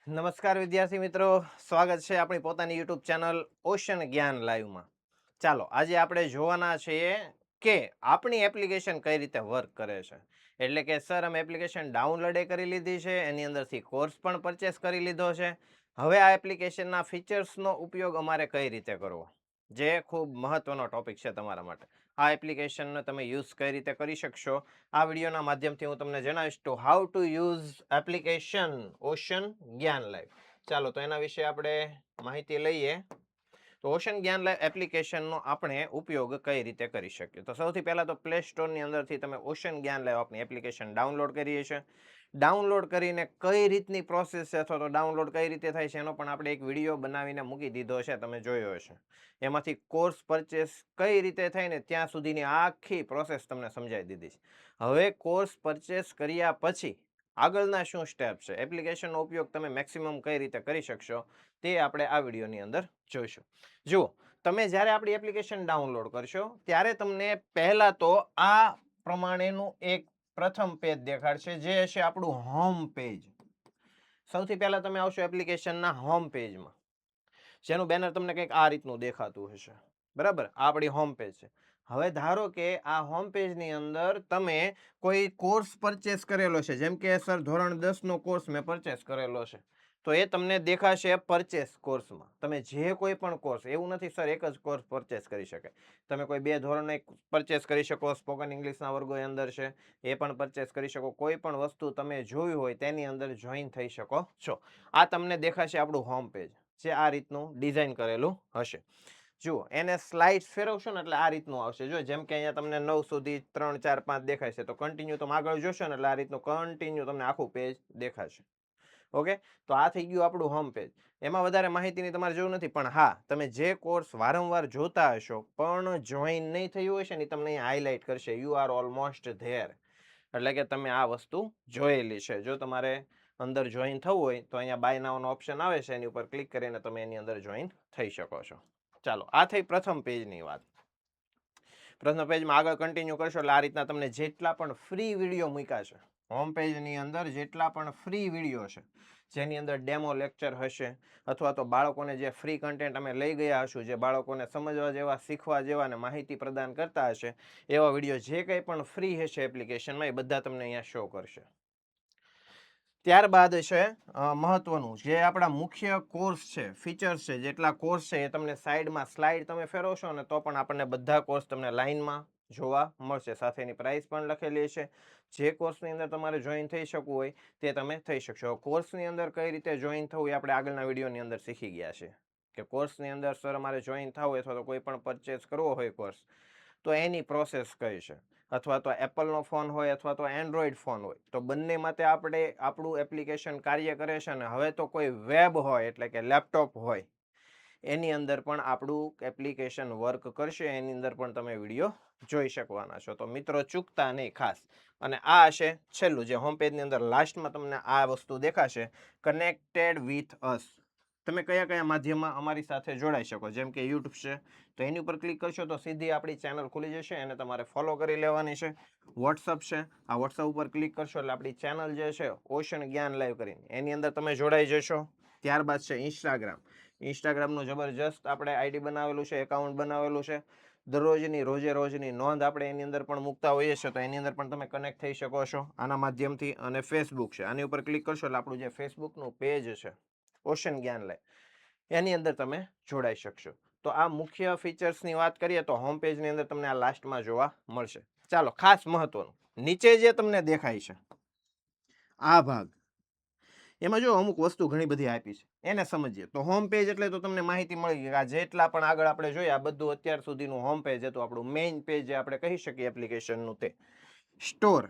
નમસ્કાર વિદ્યાર્થી મિત્રો, સ્વાગત છે આપણી પોતાની યુટ્યુબ ચેનલ ઓશન જ્ઞાન લાઈવમાં. ચાલો આજે આપણે જોવાના છીએ કે આપણી એપ્લિકેશન કઈ રીતે વર્ક કરે છે. એટલે કે સર અમે એપ્લિકેશન ડાઉનલોડ કરી લીધી છે, એની અંદરથી કોર્સ પણ પરચેસ કરી લીધો છે. હવે આ એપ્લિકેશનના ફીચર્સનો ઉપયોગ અમારે કઈ રીતે કરવો, જે ખૂબ મહત્વનો ટોપિક છે તમારા માટે. આ એપ્લિકેશનનો તમે યુઝ કઈ રીતે કરી શકશો, આ વિડીયોના માધ્યમથી હું તમને જણાવીશ તો how to use application ocean જ્ઞાન લાઈવ. ચાલો તો એના વિશે આપણે માહિતી લઈએ. તો ઓશન જ્ઞાન લાઈવ એપ્લિકેશનનો આપણે ઉપયોગ કઈ રીતે કરી શકીએ. તો સૌથી પહેલાં તો પ્લે સ્ટોરની અંદરથી તમે ઓશન જ્ઞાન લાઈવ આપણી એપ્લિકેશન ડાઉનલોડ કરીએ છીએ. ડાઉનલોડ કરીને કઈ રીતની પ્રોસેસ છે અથવા તો ડાઉનલોડ કઈ રીતે થાય છે એનો પણ આપણે એક વિડીયો બનાવીને મૂકી દીધો છે, તમે જોયો હશે. એમાંથી કોર્સ પરચેસ કઈ રીતે થાય ને ત્યાં સુધીની આખી પ્રોસેસ તમને સમજાવી દીધી છે. હવે કોર્સ પરચેસ કર્યા પછી આગળના શું સ્ટેપ છે, એપ્લિકેશનનો ઉપયોગ તમે મેક્સિમમ કઈ રીતે કરી શકશો, તે આપણે આ વિડીયોની અંદર જોઈશું. જુઓ, તમે જ્યારે આપણી એપ્લિકેશન ડાઉનલોડ કરશો ત્યારે તમને પહેલા તો આ પ્રમાણેનું એક પ્રથમ પેજ દેખાડશે, જે હશે આપણું હોમ પેજ. સૌથી પહેલા તમે આવશો એપ્લિકેશનના હોમ પેજમાં, જેનું બેનર તમને કંઈક આ રીતનું દેખાતું હશે. બરાબર, આપણી હોમ પેજ છે. હવે ધારો કે આ હોમ પેજની અંદર તમે કોઈ કોર્સ પરચેસ કરેલો છે, જેમ કે સર ધોરણ 10 નો કોર્સ મેં પરચેસ કરેલો છે, તો એ તમને દેખાશે પરચેસ કોર્સમાં. તમે જે કોઈ પણ કોર્સ, એવું નથી સર એક જ કોર્સ પરચેસ કરી શકે, તમે કોઈ 2 ધોરણના પરચેસ કરી શકો, સ્પોકન ઇંગ્લિશના વર્ગો અંદર છે એ પણ પરચેસ કરી શકો, કોઈ પણ વસ્તુ તમે જોયું હોય તેની અંદર જોઈન થઈ શકો છો. આ તમને દેખાશે આપણું હોમ પેજ, જે આ રીતનું ડિઝાઇન કરેલું હશે. જુઓ, એને સ્લાઇડ્સ ફેરવશો ને એટલે આ રીતનું આવશે. જો જેમ કે અહીંયા તમને 9 સુધી 3 4 5 દેખાય છે, તો કન્ટિન્યુ તમે આગળ જોશો ને એટલે આ રીતનું કન્ટિન્યુ તમને આખું પેજ દેખાશે. ઓકે, તો આ થઈ ગયું આપણું હોમ પેજ. એમાં વધારે માહિતીની તમારે જરૂર નથી, પણ હા, તમે જે કોર્સ વારંવાર જોતા હશો પણ જોઈન નહીં થયું હશે ને, તમને અહીંયા હાઇલાઇટ કરશે યુ આર ઓલમોસ્ટ ધેર, એટલે કે તમે આ વસ્તુ જોયેલી છે. જો તમારે અંદર જોઈન થવું હોય તો અહીંયા બાય નાઉનો ઓપ્શન આવે છે, એની ઉપર ક્લિક કરીને તમે એની અંદર જોઈન થઈ શકો છો. ચાલો, આ થઈ પ્રથમ પેજની વાત. પ્રથમ પેજમાં આગળ કન્ટિન્યુ કરશો એટલે આ રીતના તમને જેટલા પણ ફ્રી વિડીયો મૂક્યા છે હોમ પેજની અંદર, જેટલા પણ ફ્રી વિડીયો છે, જેની અંદર ડેમો લેક્ચર હશે અથવા તો બાળકોને જે ફ્રી કન્ટેન્ટ અમે લઈ ગયા હશું, જે બાળકોને સમજવા જેવા, શીખવા જેવા અને માહિતી પ્રદાન કરતા હશે, એવા વિડીયો જે કંઈ પણ ફ્રી હશે એપ્લિકેશનમાં, એ બધા તમને અહીંયા શો કરશે. ત્યારબાદ છે મહત્વનું, જે આપણા મુખ્ય કોર્સ છે, ફીચર્સ છે, જેટલા કોર્સ છે એ તમને સાઈડમાં સ્લાઇડ તમે ફેરવશો ને તો પણ આપણને બધા કોર્સ તમને લાઇનમાં જોવા મળશે. સાથેની પ્રાઇસ પણ લખેલી છે. જે કોર્સની અંદર તમારે જોઈન થઈ શકવું હોય તે તમે થઈ શકશો. કોર્સની અંદર કઈ રીતે જોઈન થવું એ આપણે આગળના વિડીયોની અંદર શીખી ગયા છે, કે કોર્સની અંદર સર અમારે જોઈન થવું હોય અથવા તો કોઈ પણ પરચેસ કરવો હોય કોર્સ, તો એની પ્રોસેસ કઈ છે. અથવા તો એપલનો ફોન હોય અથવા તો એન્ડ્રોઈડ ફોન હોય, તો બંને માટે આપણે આપણું એપ્લિકેશન કાર્ય કરે છે. ને હવે તો કોઈ વેબ હોય એટલે કે લેપટોપ હોય, એની અંદર પણ આપણું એપ્લિકેશન વર્ક કરશે, એની અંદર પણ તમે વિડીયો જોઈ શકવાના છો. તો મિત્રો ચૂકતા નહીં ખાસ. અને આ હશે છેલ્લું, જે હોમ પેજની અંદર લાસ્ટમાં તમને આ વસ્તુ દેખાશે, કનેક્ટેડ વિથ અસ. તમે કયા કયા માધ્યમમાં અમારી સાથે જોડાઈ શકો, જેમ કે યુટ્યુબ છે તો એની ઉપર ક્લિક કરશો તો સીધી આપણી ચેનલ ખુલી જશે, એને તમારે ફોલો કરી લેવાની છે. વોટ્સઅપ છે, આ વોટ્સઅપ ઉપર ક્લિક કરશો એટલે આપણી ચેનલ જે છે ઓશન જ્ઞાન લાઈવ કરીને, એની અંદર તમે જોડાઈ જશો. ત્યારબાદ છે ઇન્સ્ટાગ્રામ. ઇન્સ્ટાગ્રામનું જબરજસ્ત આપણે આઈડી બનાવેલું છે, એકાઉન્ટ બનાવેલું છે. દરરોજની રોજની નોંધ આપણે એની અંદર પણ મૂકતા હોઈએ છીએ, તો એની અંદર પણ તમે કનેક્ટ થઈ શકો છો આના માધ્યમથી. અને ફેસબુક છે, આની ઉપર ક્લિક કરશો એટલે આપણું જે ફેસબુકનું પેજ છે ઓશન જ્ઞાન લાઈવ, એની અંદર તમે જોડાઈ શકશો. તો આ મુખ્ય ફીચર્સની વાત કરીએ તો હોમ પેજની અંદર તમને આ લાસ્ટમાં જોવા મળશે. ચાલો, ખાસ મહત્વનું, નીચે જે તમને દેખાય છે આ ભાગ, એમાં જો અમુક વસ્તુ ઘણી બધી આપી છે, એને સમજીએ. તો હોમ પેજ એટલે તો તમને માહિતી મળી ગઈ, આ જેટલા પણ આગળ આપણે જોઈએ આ બધું અત્યાર સુધીનું હોમ પેજ હતું, આપણું મેઇન પેજ જે આપણે કહી શકીએ એપ્લિકેશનનું. તે સ્ટોર,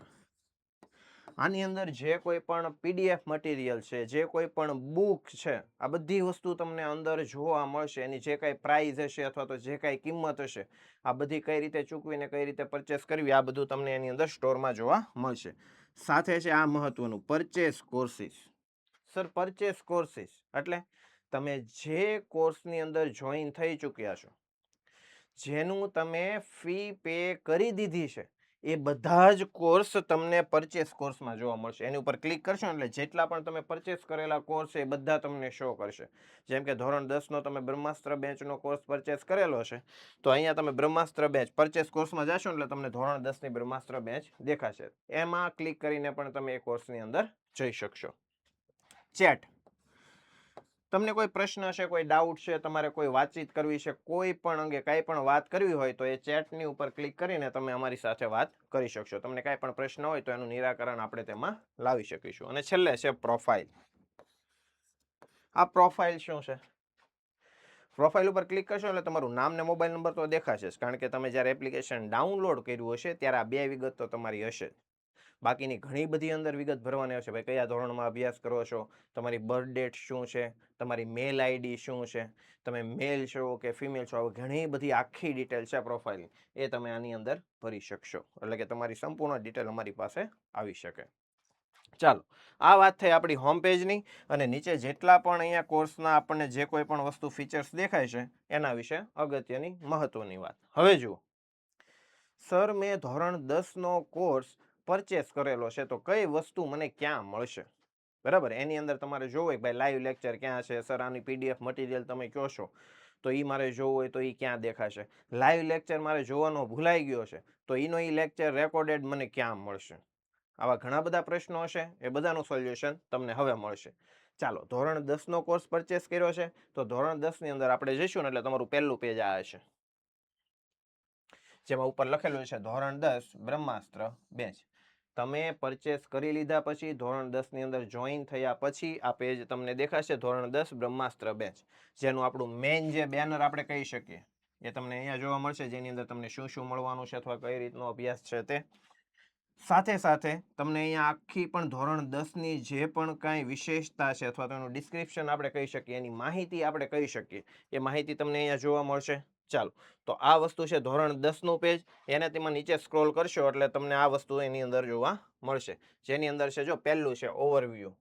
આની અંદર જે કોઈ પણ પીડીએફ મટીરિયલ છે, જે કોઈ પણ બુક છે, આ બધી વસ્તુ તમને અંદર જોવા મળશે. એની જે કાંઈ પ્રાઇસ હશે અથવા તો જે કાંઈ કિંમત હશે, આ બધી કઈ રીતે ચૂકવીને કઈ રીતે પરચેસ કરવી, આ બધું તમને એની અંદર સ્ટોરમાં જોવા મળશે. સાથે છે આ મહત્વનું, purchase courses. Sir purchase courses એટલે તમે જે કોર્સની અંદર જોઈન થઈ ચૂક્યા છો, જેનું તમે ફી પે કરી દીધી છે, એ બધા જ કોર્સ તમને પરચેસ કોર્સમાં જોવા મળશે. એની ઉપર ક્લિક કરશો એટલે જેટલા પણ તમે પરચેસ કરેલા કોર્સ છે એ બધા તમને શો કરશે. જેમ કે ધોરણ 10નો તમે બ્રહ્માસ્ત્ર બેચનો કોર્સ પરચેસ કરેલો છે, તો અહીંયા તમે બ્રહ્માસ્ત્ર બેચ પરચેસ કોર્સમાં જશો એટલે તમને ધોરણ 10ની બ્રહ્માસ્ત્ર બેચ દેખાશે. એમાં ક્લિક કરીને પણ તમે એ કોર્સની અંદર જઈ શકશો. ચેટ. તમને કોઈ પ્રશ્ન હશે, કોઈ ડાઉટ છે, તમારે કોઈ વાતચીત કરવી છે, કોઈ પણ અંગે કાંઈ પણ વાત કરવી હોય તો એ ચેટની ઉપર ક્લિક કરીને તમે અમારી સાથે વાત કરી શકશો. તમને કાંઈ પણ પ્રશ્ન હોય તો એનું નિરાકરણ આપણે તેમાં લાવી શકીશું. અને છેલ્લે છે પ્રોફાઇલ. આ પ્રોફાઇલ શું છે? પ્રોફાઇલ ઉપર ક્લિક કરશો એટલે તમારું નામ ને મોબાઈલ નંબર તો દેખાશે જ, કારણ કે તમે જ્યારે એપ્લિકેશન ડાઉનલોડ કર્યું હશે ત્યારે આ બે વિગત તો તમારી હશે. બાકીની ઘણી બધી અંદર વિગત ભરવાની હશે. ભાઈ કયા ધોરણમાં અભ્યાસ કરો છો, તમારી બર્થ ડેટ શું છે, તમારી મેલ આઈડી શું છે, તમે મેલ છો કે ફિમેલ છો, આવી ઘણી બધી આખી ડિટેલ છે પ્રોફાઇલની, એ તમે આની અંદર ભરી શકશો. એટલે કે તમારી સંપૂર્ણ ડિટેલ અમારી પાસે આવી શકે. ચાલો, આ વાત થઈ આપણી હોમ પેજની. અને નીચે જેટલા પણ અહીંયા કોર્સના આપણને જે કોઈ પણ વસ્તુ ફીચર્સ દેખાય છે એના વિશે અગત્યની મહત્વની વાત. હવે જુઓ, સર મેં ધોરણ 10નો કોર્સ પરચેસ કરેલો છે, તો કઈ વસ્તુ મને ક્યાં મળશે? બરાબર, એની અંદર તમારે જોવું હોય ભાઈ લાઈવ લેક્ચર ક્યાં છે, સર આની પીડીએફ મટીરિયલ તમે કહો છો તો એ મારે જોવું હોય તો એ ક્યાં દેખાશે? લાઈવ લેક્ચર મારે જોવાનો ભૂલાઈ ગયો છે તો એનો એ લેક્ચર રેકોર્ડેડ મને ક્યાં મળશે? આવા ઘણા બધા પ્રશ્નો હશે, એ બધાનું સોલ્યુશન તમને હવે મળશે. ચાલો, ધોરણ 10નો કોર્સ પરચેસ કર્યો છે તો ધોરણ 10ની અંદર આપણે જઈશું ને એટલે તમારું પહેલું પેજ આ હશે, જેમાં ઉપર લખેલું છે ધોરણ 10 બ્રહ્માસ્ત્ર બેચ. તમે પરચેસ કરી લીધા પછી ધોરણ 10ની અંદર જોઈન થયા પછી આ પેજ તમને દેખાશે, ધોરણ 10 બ્રહ્માસ્ત્ર બેચ, જેનું આપણું મેઇન જે બેનર આપણે કહી શકીએ એ તમને અહીંયા જોવા મળશે, જેની અંદર તમને શું શું મળવાનું છે અથવા કઈ રીતનો અભ્યાસ છે તે. સાથે સાથે તમને અહીંયા આખી પણ ધોરણ 10ની જે પણ કાંઈ વિશેષતા છે અથવા તો એનું ડિસ્ક્રિપ્શન આપણે કહી શકીએ, એની માહિતી આપણે કહી શકીએ, એ માહિતી તમને અહીંયા જોવા મળશે. ચાલો, તો આ વસ્તુ છે ધોરણ 10નું પેજ. એને તેમાં નીચે સ્ક્રોલ કરશો એટલે તમને આ વસ્તુ એની અંદર જોવા મળશે, જેની અંદર છે જો પહેલું છે ઓવરવ્યૂ.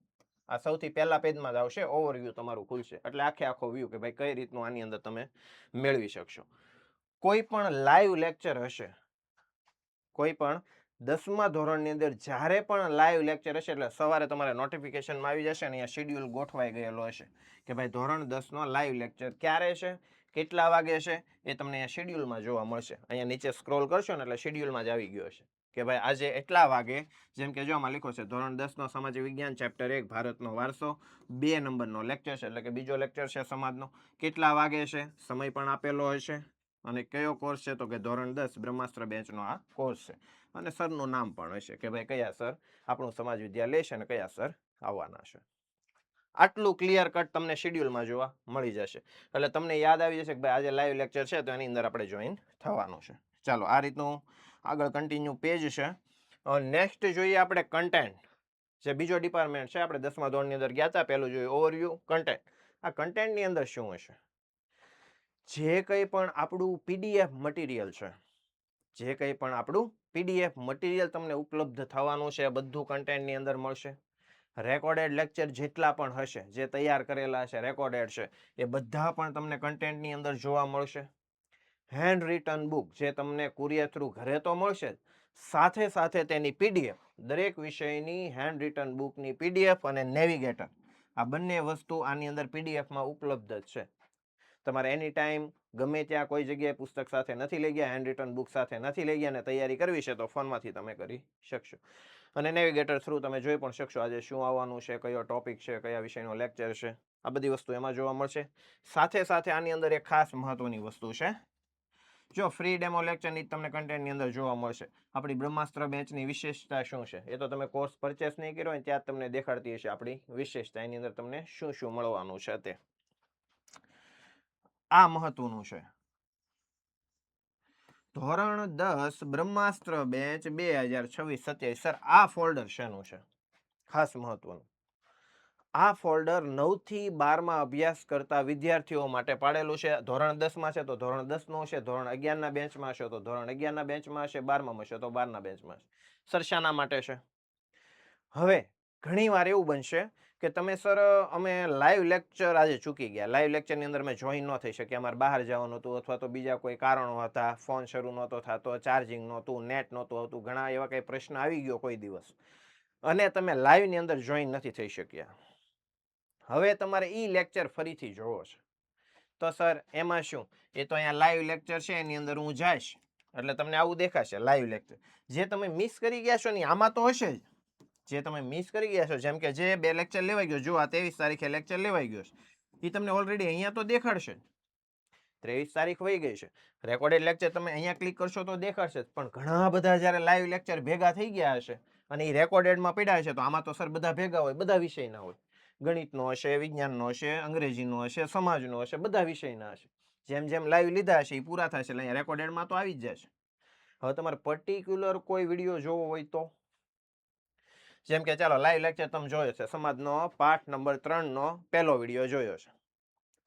આ સૌથી પહેલા પેજમાં જ આવશે, ઓવરવ્યૂ તમારું ખુલશે એટલે આખો વ્યૂ કે ભાઈ કઈ રીતનું આની અંદર તમે મેળવી શકશો. કોઈ પણ લાઈવ લેક્ચર હશે, કોઈ પણ 10મા ધોરણની અંદર જ્યારે પણ લાઈવ લેક્ચર હશે એટલે સવારે તમારે નોટિફિકેશનમાં આવી જશે અને અહીંયા શેડ્યુલ ગોઠવાઈ ગયેલો હશે કે ભાઈ ધોરણ 10નો લાઈવ લેક્ચર ક્યારે છે, કેટલા વાગે છે, એ તમને અહીંયા શેડ્યુલમાં જોવા મળશે. અહીંયા નીચે સ્ક્રોલ કરશો ને એટલે શેડ્યુલમાં જ આવી ગયો હશે કે ભાઈ આજે એટલા વાગે, જેમ કે જો આમાં લખ્યો છે ધોરણ 10નો સમાજ વિજ્ઞાન ચેપ્ટર 1 ભારતનો વારસો, 2 નંબરનો લેક્ચર છે એટલે કે બીજો લેક્ચર છે સમાજનો, કેટલા વાગે છે, સમય પણ આપેલો હશે, અને કયો કોર્સ છે તો કે ધોરણ 10 બ્રહ્માસ્ત્ર બેચનો આ કોર્સ છે, અને સરનું નામ પણ હશે કે ભાઈ કયા સર આપણું સમાજ વિદ્યાલય છે અને કયા સર આવવાના છે. આટલું ક્લિયર કટ તમને શેડ્યુલમાં જોવા મળી જશે એટલે તમને યાદ આવી જશે કે ભાઈ આજે લાઈવ લેક્ચર છે તો એની અંદર આપણે જોઈન થવાનું છે. ચાલો, આ રીતનું આગળ કન્ટિન્યુ પેજ છે. નેક્સ્ટ જોઈએ આપણે કન્ટેન્ટ, જે બીજો ડિપાર્ટમેન્ટ છે. આપણે 10મા ધોરણની અંદર ગયા હતા, પહેલું જોયું ઓવરવ્યૂ, કન્ટેન્ટ. આ કન્ટેન્ટની અંદર શું હશે? જે કંઈ પણ આપણું પીડીએફ મટીરિયલ છે, જે કંઈ પણ આપણું પીડીએફ મટીરિયલ તમને ઉપલબ્ધ થવાનું છે, બધું કન્ટેન્ટની અંદર મળશે. રેકોર્ડેડ લેક્ચર જેટલા પણ હશે, જે તૈયાર કરેલા છે, રેકોર્ડેડ છે, એ બધા પણ તમને કન્ટેન્ટની અંદર જોવા મળશે. હેન્ડ રિટન બુક, જે તમને કુરિયર થ્રુ ઘરે તો મળશે જ, સાથે સાથે તેની પીડીએફ, દરેક વિષયની હેન્ડ રિટન બુકની પીડીએફ અને નેવિગેટર, આ બંને વસ્તુ આની અંદર પીડીએફમાં ઉપલબ્ધ જ છે. તમારે એની ટાઈમ ગમે ત્યાં કોઈ જગ્યાએ પુસ્તક સાથે નથી લઈ ગયા, હેન્ડ રિટન બુક સાથે નથી લઈ ગયા અને તૈયારી કરવી છે તો ફોનમાંથી તમે કરી શકશો. અને નેવિગેટર થ્રુ તમે જોઈ પણ શકશો આજે શું આવવાનું છે, કયો ટોપિક છે, કયા વિષયનો લેક્ચર છે, આ બધી વસ્તુ એમાં જોવા મળશે. સાથે સાથે આની અંદર એક ખાસ મહત્વની વસ્તુ છે, જો ફ્રી ડેમો લેક્ચરની તમને કન્ટેન્ટની અંદર જોવા મળશે. આપણી બ્રહ્માસ્ત્ર બેચની વિશેષતા શું છે એ તો તમે કોર્સ પરચેસ નહીં કર્યો હોય ત્યાં તમને દેખાડતી હશે આપણી વિશેષતા, એની અંદર તમને શું શું મળવાનું છે તે. આ મહત્વનું છે. ધોરણ 10 બ્રહ્માસ્ત્ર બેચ 2026-27. સર આ ફોલ્ડર શેનું છે? ખાસ મહત્વનું, આ ફોલ્ડર 9 થી 12માં અભ્યાસ કરતા વિદ્યાર્થીઓ માટે પાડેલું છે. ધોરણ 10માં છે તો ધોરણ 10નું હશે, ધોરણ 11ના બેચમાં હશે તો ધોરણ 11ના બેચમાં હશે, 12માં હશે તો 12ના બેચમાં હશે. સર શાના માટે છે? હવે ઘણીવાર એવું બનશે કે તમે સર અમે લાઈવ લેક્ચર આજે ચૂકી ગયા. લાઈવ લેક્ચરની અંદર અમે જોઈન ન થઈ શક્યા. અમારે બહાર જવાનું હતું અથવા તો બીજા કોઈ કારણો હતા. ફોન શરૂ નહોતો થતો, ચાર્જિંગ નહોતું, નેટ નહોતું આવતું. ઘણા એવા કંઈ પ્રશ્ન આવી ગયો કોઈ દિવસ અને તમે લાઈવની અંદર જોઈન નથી થઈ શક્યા. હવે તમારે ઈ લેક્ચર ફરીથી જોવો છે. તો સર એમાં શું? એ તો અહીંયા લાઈવ લેક્ચર છે એની અંદર હું જઈશ એટલે તમને આવું દેખાશે લાઈવ લેક્ચર. જે તમે મિસ કરી ગયા છો ને આમાં તો હશે જ. જે તમે મિસ કરી ગયા છો જેમ કે જે 2 લેક્ચર લેવાઈ ગયો, જો આ 23 તારીખે લેક્ચર લેવાઈ ગયો છે એ તમને ઓલરેડી અહીંયા તો દેખાડશે. 23 તારીખ વહી ગઈ છે. રેકોર્ડેડ લેક્ચર તમે અહીંયા ક્લિક કરશો તો દેખાડશે પણ ઘણા બધા જ્યારે લાઈવ લેક્ચર ભેગા થઈ ગયા હશે અને એ રેકોર્ડેડમાં પડ્યા છે તો આમાં તો સર બધા ભેગા હોય, બધા વિષયના હોય. ગણિતનો હશે, વિજ્ઞાનનો હશે, અંગ્રેજીનો હશે, સમાજનો હશે, બધા વિષયના હશે. જેમ જેમ લાઈવ લીધા હશે એ પૂરા થશે એટલે અહીંયા રેકોર્ડેડમાં તો આવી જ જશે. હવે તમારે પર્ટિક્યુલર કોઈ વિડીયો જોવો હોય તો જેમ કે ચાલો લાઈવ લેક્ચર તમે જોયો છે, સમાજનો પાઠ નંબર 3 નો પહેલો વિડીયો જોયો છે.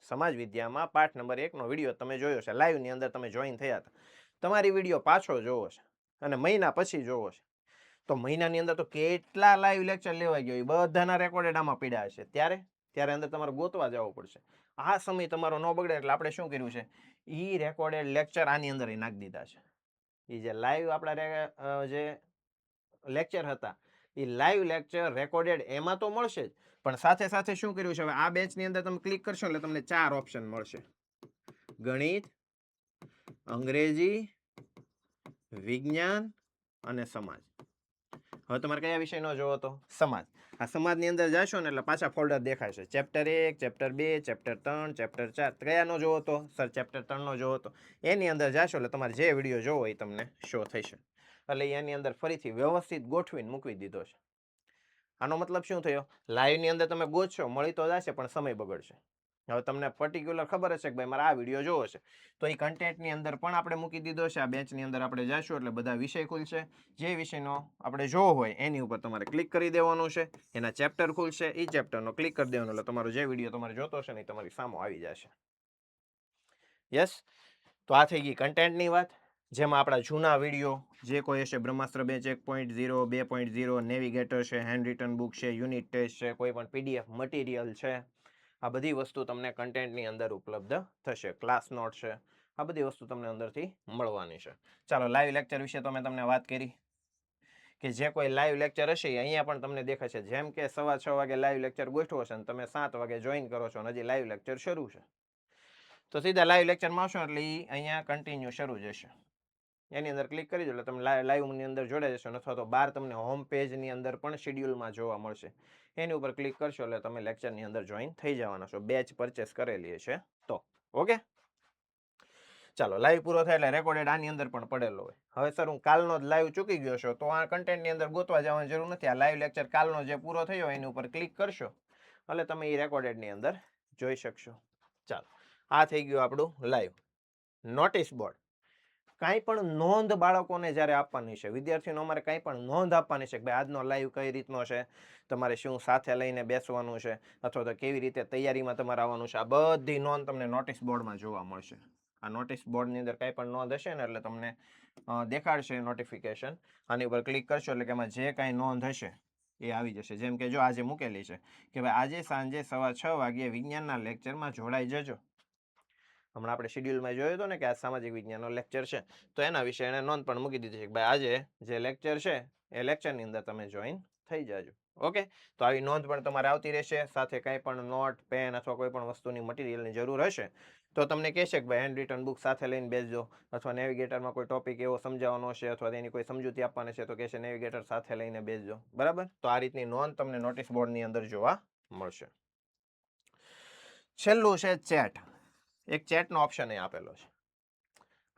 સમાજ વિદ્યામાં પાઠ નંબર 1 નો વિડીયો તમે જોયો છે, લાઈવની અંદર તમે જોઈન થયા હતા. તમારી વિડીયો પાછો જોવો છે અને મહિના પછી જોવો છે તો મહિનાની અંદર તો કેટલા લાઈવ લેક્ચર લેવાઈ ગયો એ બધાના રેકોર્ડેડ આમાં પડ્યા હશે. ત્યારે અંદર તમારે ગોતવા જવું પડશે. આ સમય તમારો ન બગડે એટલે આપણે શું કર્યું છે, ઈ રેકોર્ડેડ લેક્ચર આની અંદર નાખી દીધા છે. એ જે લાઈવ આપણા જે લેક્ચર હતા એ લાઈવ લેક્ચર રેકોર્ડેડ એમાં તો મળશે જ પણ સાથે સાથે શું કર્યું છે, હવે આ બેચની અંદર તમે ક્લિક કરશો એટલે તમને 4 ઓપ્શન મળશે. ગણિત, અંગ્રેજી, વિજ્ઞાન અને સમાજ. હવે તમારે કયા વિષયનો જોવો તો સમાજ. આ સમાજની અંદર જશો ને એટલે પાછા ફોલ્ડર દેખાય છે. Chapter 1, chapter 2, chapter 3, chapter 4. કયાનો જોવો તો સર ચેપ્ટર 3 નો જોવો તો એની અંદર જશો એટલે તમારે જે વિડીયો જોવો એ તમને શો થશે. એટલે એની અંદર ફરીથી વ્યવસ્થિત ગોઠવીને મૂકી દીધો છે. આનો મતલબ શું થયો, લાઈવની અંદર તમે ગોતશો મળી તો જશે પણ સમય બગડશે. હવે તમને પર્ટિક્યુલર ખબર હશે કે ભાઈ મારે આ વિડીયો જોવો છે તો એ કન્ટેન્ટની અંદર પણ આપણે મૂકી દીધો છે. આ બેચની અંદર આપણે જઈશું એટલે બધા વિષય ખુલશે. જે વિષયનો આપણે જોવો હોય એની ઉપર તમારે ક્લિક કરી દેવાનું છે. એના ચેપ્ટર ખુલશે, એ ચેપ્ટરનો ક્લિક કરી દેવાનો એટલે તમારો જે વિડીયો તમારે જોતો હશે ને એ તમારી સામે આવી જશે. યસ, તો આ થઈ ગઈ કન્ટેન્ટની વાત. જેમાં આપણા જૂના વિડીયો જે કોઈ હશે, બ્રહ્માસ્ત્ર બેચ 1.0, 2.0, નેવિગેટર છે, હેન્ડ રિટન બુક છે, યુનિટ ટેસ્ટ છે, કોઈ પણ પીડીએફ મટીરિયલ છે, આ બધી વસ્તુ તમને કન્ટેન્ટની અંદર ઉપલબ્ધ થશે. ક્લાસ નોટ છે, આ બધી વસ્તુ તમને અંદરથી મળવાની છે. ચાલો લાઈવ લેક્ચર વિશે તો મેં તમને વાત કરી કે જે કોઈ લાઈવ લેક્ચર હશે અહીંયા પણ તમને દેખાશે. જેમ કે 6:15 વાગે લાઈવ લેક્ચર ગોઠવો છે અને તમે 7 વાગે જોઈન કરો છો અને હજી લાઈવ લેક્ચર શરૂ છે તો સીધા લાઈવ લેક્ચરમાં આવશો એટલે અહીંયા કન્ટિન્યુ શરૂ જશે. એની અંદર ક્લિક કરી દો એટલે તમે લાઈવની અંદર જોડાઈ જશો અથવા તો બહાર તમને હોમ પેજની અંદર પણ શેડ્યુલમાં જોવા મળશે. એની ઉપર ક્લિક કરશો એટલે તમે લેક્ચરની અંદર જોઈન થઈ જવાના છો, બેચ પરચેસ કરેલી છે તો. ઓકે, ચાલો લાઈવ પૂરો થાય એટલે રેકોર્ડેડ આની અંદર પણ પડેલો હોય. હવે સર હું કાલનો જ લાઈવ ચૂકી ગયો છો તો આ કન્ટેન્ટની અંદર ગોતવા જવાની જરૂર નથી. આ લાઈવ લેક્ચર કાલનો જે પૂરો થયો એની ઉપર ક્લિક કરશો એટલે તમે એ રેકોર્ડેડની અંદર જોઈ શકશો. ચાલો, આ થઈ ગયું આપણું લાઈવ. Notice board. કાંઈ પણ નોંધ બાળકોને જ્યારે આપવાની છે, વિદ્યાર્થીઓને અમારે કાંઈ પણ નોંધ આપવાની છે કે ભાઈ આજનો લાઈવ કઈ રીતનો છે, તમારે શું સાથે લઈને બેસવાનું છે અથવા તો કેવી રીતે તૈયારીમાં તમારે આવવાનું છે, આ બધી નોંધ તમને નોટિસ બોર્ડમાં જોવા મળશે. આ નોટિસ બોર્ડની અંદર કાંઈ પણ નોંધ હશે ને એટલે તમને દેખાડશે નોટિફિકેશન. આની ઉપર ક્લિક કરશો એટલે કે એમાં જે કાંઈ નોંધ હશે એ આવી જશે. જેમ કે જો આજે મૂકેલી છે કે ભાઈ આજે સાંજે 6:15 વાગ્યે વિજ્ઞાનના લેક્ચરમાં જોડાઈ જજો. હમણાં આપણે શેડ્યુલમાં જોયો હતો ને કે આ સામાજિક વિજ્ઞાનનો લેક્ચર છે તો એના વિશે એને નોંધ પણ મૂકી દીધી છે કે ભાઈ આજે જે લેક્ચર છે એ લેક્ચરની અંદર તમે જોઈન થઈ જાજો. ઓકે, તો આવી નોંધ પણ તમારે આવતી રહેશે. સાથે કંઈ પણ નોટ, પેન અથવા કોઈ પણ વસ્તુની મટીરિયલની જરૂર હશે તો તમને કહેશે કે ભાઈ હેન્ડ રિટન બુક સાથે લઈને બેસજો અથવા નેવિગેટરમાં કોઈ ટોપિક એવો સમજાવવાનો છે અથવા તેની કોઈ સમજૂતી આપવાની છે તો કહેશે નેવિગેટર સાથે લઈને બેસજો. બરાબર, તો આ રીતની નોંધ તમને નોટિસ બોર્ડની અંદર જોવા મળશે. છેલ્લું છે ચેટ. એક ચેટનો ઓપ્શન અહીં આપેલો છે.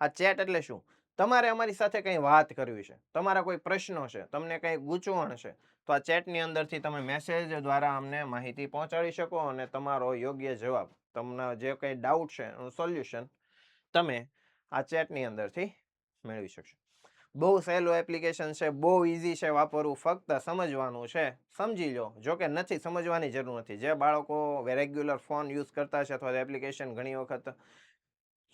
આ ચેટ એટલે શું, તમારે અમારી સાથે કંઈ વાત કરવી છે, તમારા કોઈ પ્રશ્નો છે, તમને કંઈ ગૂંચવણ છે તો આ ચેટની અંદરથી તમે મેસેજ દ્વારા અમને માહિતી પહોંચાડી શકો અને તમારો યોગ્ય જવાબ, તમને જે કંઈ ડાઉટ છે એનું સોલ્યુશન તમે આ ચેટની અંદરથી મેળવી શકશો. બહુ સહેલું એપ્લિકેશન છે, બહુ ઇઝી છે વાપરવું, ફક્ત સમજવાનું છે. સમજી લો, જો કે નથી સમજવાની જરૂર નથી. જે બાળકો રેગ્યુલર ફોન યુઝ કરતા છે અથવા એપ્લિકેશન ઘણી વખત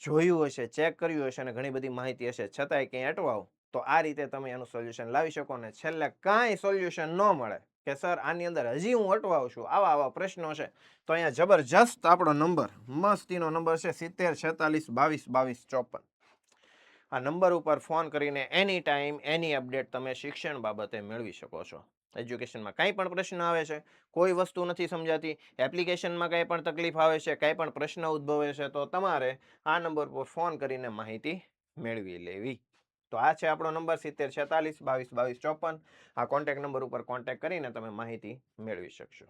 જોયું હશે, ચેક કર્યું હશે અને ઘણી બધી માહિતી હશે છતાંય કંઈ અટવાવ તો આ રીતે તમે એનું સોલ્યુશન લાવી શકો. અને છેલ્લે કાંઈ સોલ્યુશન ન મળે કે સર આની અંદર હજી હું અટવાઉં છું, આવા આવા પ્રશ્નો છે, તો અહીંયા જબરજસ્ત આપણો નંબર, મસ્તીનો નંબર છે 70 46 22 22 54. આ નંબર ઉપર ફોન કરીને એની ટાઈમ એની અપડેટ તમે શિક્ષણ બાબતે મેળવી શકો છો. એજ્યુકેશનમાં કાંઈ પણ પ્રશ્ન આવે છે, કોઈ વસ્તુ નથી સમજાતી, એપ્લિકેશનમાં કાંઈ પણ તકલીફ આવે છે, કાંઈ પણ પ્રશ્ન ઉદ્ભવે છે, તો તમારે આ નંબર પર ફોન કરીને માહિતી મેળવી લેવી. તો આ છે આપણો નંબર 70 46 22 22 54. આ કોન્ટેક્ટ નંબર ઉપર કોન્ટેક્ટ કરીને તમે માહિતી મેળવી શકશો.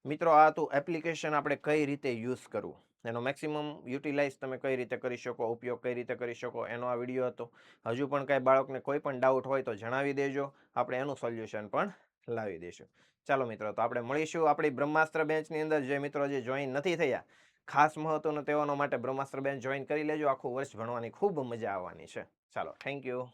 મિત્રો, આ તો એપ્લિકેશન આપણે કઈ રીતે યુઝ કરવું, એનો મેક્સિમમ યુટિલાઇઝ તમે કઈ રીતે કરી શકો, ઉપયોગ કઈ રીતે કરી શકો, એનો આ વિડીયો હતો. હજુ પણ કાંઈ બાળકને કોઈ પણ ડાઉટ હોય તો જણાવી દેજો, આપણે એનું સોલ્યુશન પણ લાવી દઈશું. ચાલો મિત્રો, તો આપણે મળીશું આપણી બ્રહ્માસ્ત્ર બેન્ચની અંદર. જે મિત્રો જે જોઈન નથી થયા, ખાસ મહત્વનો તેઓનો માટે બ્રહ્માસ્ત્ર બેન્ચ જોઈન કરી લેજો. આખું વર્ષ ભણવાની ખૂબ મજા આવવાની છે. ચાલો, થેન્ક યુ.